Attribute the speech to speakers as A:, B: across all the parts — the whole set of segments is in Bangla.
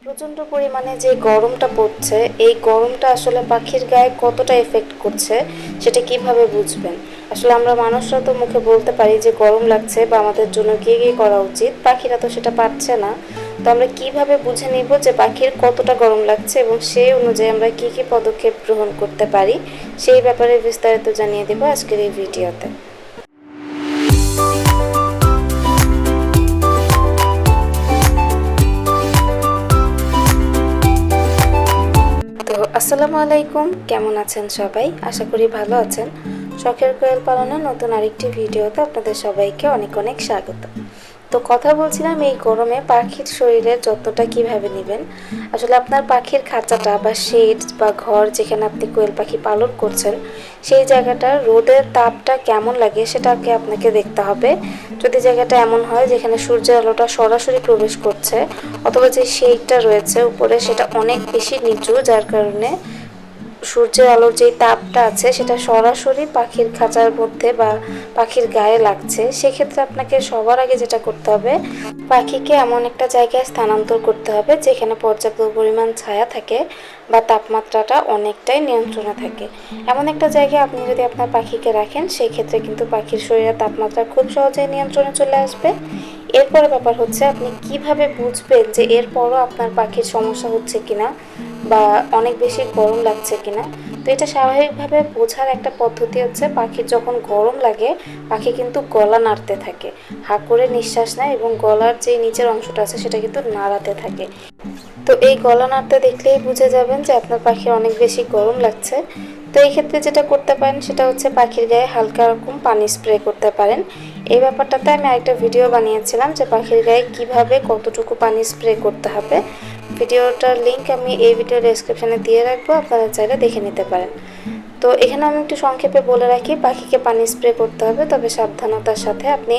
A: প্রচণ্ড পরিমাণে যে গরমটা পড়ছে, এই গরমটা আসলে পাখির গায়ে কতটা এফেক্ট করছে সেটা কিভাবে বুঝবেন? আসলে আমরা মানুষরা তো মুখে বলতে পারি যে গরম লাগছে বা আমাদের জন্য কী কী করা উচিত, পাখিরা তো সেটা পারছে না। তো আমরা কিভাবে বুঝে নিব যে পাখির কতটা গরম লাগছে এবং সেই অনুযায়ী আমরা কী কী পদক্ষেপ গ্রহণ করতে পারি, সেই ব্যাপারে বিস্তারিত জানিয়ে দেব আজকের এই ভিডিওতে। তো আসসালামু আলাইকুম, কেমন আছেন সবাই? আশা করি ভালো আছেন। শখের কোয়েল পালনের নতুন আরেকটি ভিডিওতে আপনাদের সবাইকে অনেক অনেক স্বাগত। তো কথা বলছিলাম এই গরমে পাখির শরীরের যত্নটা কিভাবে নেবেন। আসলে আপনার পাখির খাঁচাটা বা শেড বা ঘর যেখানে আপনি কোয়েল পাখি পালন করছেন, সেই জায়গাটার রোদের তাপটা কেমন লাগে সেটাকে আপনাকে দেখতে হবে। যদি জায়গাটা এমন হয় যেখানে সূর্যের আলোটা সরাসরি প্রবেশ করছে, অথবা যে শেডটা রয়েছে উপরে সেটা অনেক বেশি নিচু, যার কারণে সূর্যের আলোর যে তাপটা আছে সেটা সরাসরি পাখির খাঁচার মধ্যে বা পাখির গায়ে লাগছে, সেক্ষেত্রে আপনাকে সবার আগে যেটা করতে হবে, পাখিকে এমন একটা জায়গায় স্থানান্তর করতে হবে যেখানে পর্যাপ্ত পরিমাণ ছায়া থাকে বা তাপমাত্রাটা অনেকটাই নিয়ন্ত্রণে থাকে। এমন একটা জায়গায় আপনি যদি আপনার পাখিকে রাখেন, সেই ক্ষেত্রে কিন্তু পাখির শরীরের তাপমাত্রা খুব সহজেই নিয়ন্ত্রণে চলে আসবে। এরপরে ব্যাপার হচ্ছে আপনি কিভাবে বুঝবেন যে এরপরও আপনার পাখির সমস্যা হচ্ছে কিনা বা অনেক বেশি গরম লাগছে কিনা। তো এটা স্বাভাবিকভাবে বোঝার একটা পদ্ধতি হচ্ছে, পাখির যখন গরম লাগে পাখি কিন্তু গলা নাড়তে থাকে, হা করে নিঃশ্বাস নেয় এবং গলার যে নিচের অংশটা আছে সেটা কিন্তু নাড়াতে থাকে। তো এই গলা নাড়তে দেখলেই বুঝে যাবেন যে আপনার পাখির অনেক বেশি গরম লাগছে। তো এই ক্ষেত্রে যেটা করতে পারেন সেটা হচ্ছে পাখির গায়ে হালকা রকম পানি স্প্রে করতে পারেন। এই ব্যাপারটাতে আমি আরেকটা ভিডিও বানিয়েছিলাম যে পাখির গায়ে কিভাবে কতটুকু পানি স্প্রে করতে হবে। ভিডিওটার লিংক আমি এই ভিডিও ডেসক্রিপশনে দিয়ে রাখবো, আপনারা চাইলে দেখে নিতে পারেন। তো এখানে আমি একটু সংক্ষেপে বলে রাখি, পাখিকে পানি স্প্রে করতে হবে, তবে সাবধানতার সাথে। আপনি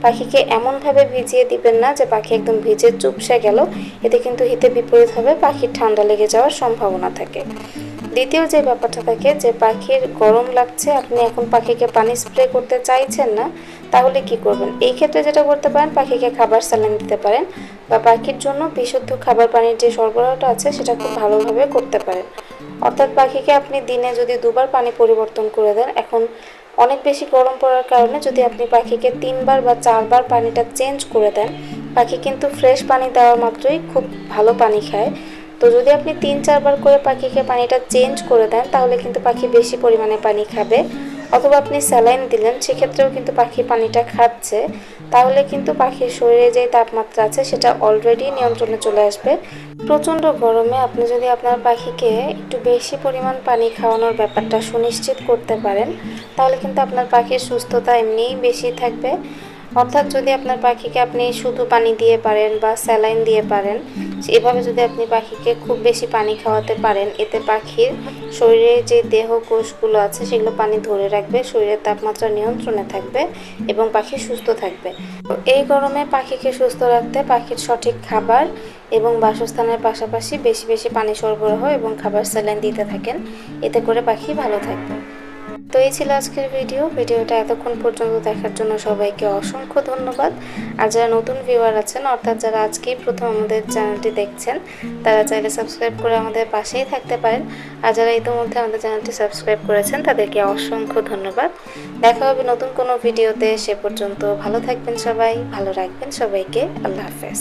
A: পাখিকে এমনভাবে ভিজিয়ে দিবেন না যে পাখি একদম ভিজে চুপসে গেল, এতে কিন্তু হিতে বিপরীত হবে, পাখির ঠান্ডা লেগে যাওয়ার সম্ভাবনা থাকে। দ্বিতীয় যে ব্যাপারটা থাকে যে পাখির গরম লাগছে, আপনি এখন পাখিকে পানি স্প্রে করতে চাইছেন না, তাহলে কি করবেন? এই ক্ষেত্রে যেটা করতে পারেন, পাখিকে খাবার স্যালাইন দিতে পারেন বা পাখির জন্য বিশুদ্ধ খাবার পানির যে সরবরাহটা আছে সেটা খুব ভালোভাবে করতে পারেন। অর্থাৎ পাখিকে আপনি দিনে যদি দুবার পানি পরিবর্তন করে দেন, এখন অনেক বেশি গরম পড়ার কারণে যদি আপনি পাখিকে 3বার বা 4বার পানিটা চেঞ্জ করে দেন, পাখি কিন্তু ফ্রেশ পানি দেওয়া মাত্রই খুব ভালো পানি খায়। তো যদি আপনি 3-4বার করে পাখিকে পানিটা চেঞ্জ করে দেন, তাহলে কিন্তু পাখি বেশি পরিমাণে পানি খাবে। অথবা আপনি স্যালাইন দিলেন, সেক্ষেত্রেও কিন্তু পাখি পানিটা খাচ্ছে, তাহলে কিন্তু পাখির শরীরে যে তাপমাত্রা আছে সেটা অলরেডি নিয়ন্ত্রণে চলে আসবে। প্রচণ্ড গরমে আপনি যদি আপনার পাখিকে একটু বেশি পরিমাণ পানি খাওয়ানোর ব্যাপারটা সুনিশ্চিত করতে পারেন, তাহলে কিন্তু আপনার পাখির সুস্থতা এমনিই বেশি থাকবে। অর্থাৎ যদি আপনার পাখিকে আপনি শুধু পানি দিয়ে পারেন বা স্যালাইন দিয়ে পারেন, এভাবে যদি আপনি পাখিকে খুব বেশি পানি খাওয়াতে পারেন, এতে পাখির শরীরে যে দেহ কোষগুলো আছে সেগুলো পানি ধরে রাখবে, শরীরের তাপমাত্রা নিয়ন্ত্রণে থাকবে এবং পাখি সুস্থ থাকবে। তো এই গরমে পাখিকে সুস্থ রাখতে পাখির সঠিক খাবার এবং বাসস্থানের পাশাপাশি বেশি বেশি পানি সরবরাহ এবং খাবার স্যালাইন দিতে থাকেন, এতে করে পাখি ভালো থাকবে। তো এই ছিল আজকের ভিডিওটা এতক্ষণ পর্যন্ত দেখার জন্য সবাইকে অসংখ্য ধন্যবাদ। আর যারা নতুন ভিউয়ার আছেন, অর্থাৎ যারা আজকেই প্রথম আমাদের চ্যানেলটি দেখছেন, তারা চাইলে সাবস্ক্রাইব করে আমাদের পাশেই থাকতে পারেন। আর যারা ইতিমধ্যে আমাদের চ্যানেলটি সাবস্ক্রাইব করেছেন তাদেরকে অসংখ্য ধন্যবাদ। দেখা হবে নতুন কোনো ভিডিওতে, সে পর্যন্ত ভালো থাকবেন সবাই, ভালো রাখবেন সবাইকে। আল্লাহ হাফেজ।